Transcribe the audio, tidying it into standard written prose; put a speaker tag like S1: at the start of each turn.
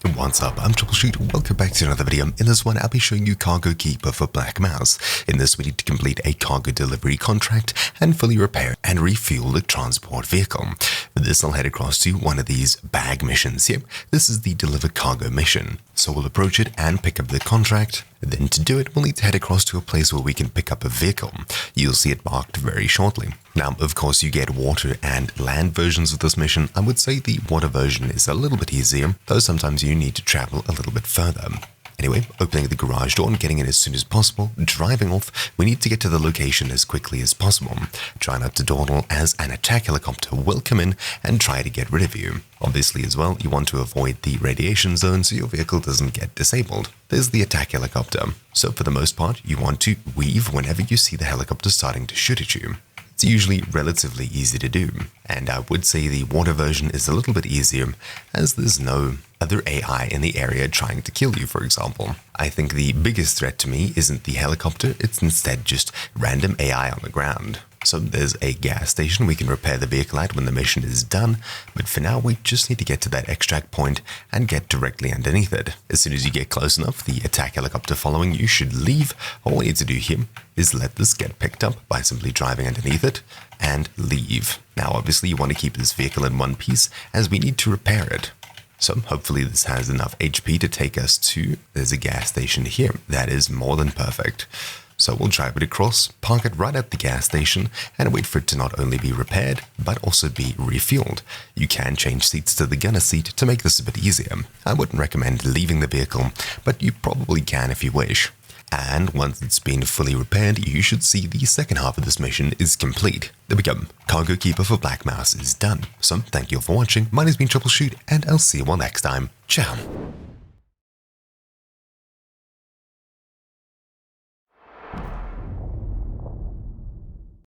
S1: What's up, I'm Troubleshoot, welcome back to another video. In this one, I'll be showing you Cargo Keeper for Black Mous. In this, we need to complete a cargo delivery contract and fully repair and refuel the transport vehicle. For this, I'll head across to one of these bag missions here. This is the deliver cargo mission. So we'll approach it and pick up the contract. Then to do it, we'll need to head across to a place where we can pick up a vehicle. You'll see it marked very shortly. Now, of course, you get water and land versions of this mission. I would say the water version is a little bit easier, though sometimes you need to travel a little bit further. Anyway, opening the garage door and getting in as soon as possible, driving off, we need to get to the location as quickly as possible. Try not to dawdle, as an attack helicopter will come in and try to get rid of you. Obviously as well, you want to avoid the radiation zone so your vehicle doesn't get disabled. There's the attack helicopter. So for the most part, you want to weave whenever you see the helicopter starting to shoot at you. It's usually relatively easy to do, and I would say the water version is a little bit easier, as there's no other AI in the area trying to kill you, for example. I think the biggest threat to me isn't the helicopter, it's instead just random AI on the ground. So there's a gas station we can repair the vehicle at when the mission is done, but for now we just need to get to that extract point and get directly underneath it. As soon as you get close enough, the attack helicopter following you should leave. All we need to do here is let this get picked up by simply driving underneath it and leave. Now obviously you want to keep this vehicle in one piece as we need to repair it. So hopefully this has enough HP to take us to, there's a gas station here. That is more than perfect. So we'll drive it across, park it right at the gas station, and wait for it to not only be repaired, but also be refueled. You can change seats to the gunner seat to make this a bit easier. I wouldn't recommend leaving the vehicle, but you probably can if you wish. And once it's been fully repaired, you should see the second half of this mission is complete. There we go. Cargo Keeper for Black Mous is done. So thank you all for watching. My name's been Troubleshoot, and I'll see you all next time. Ciao.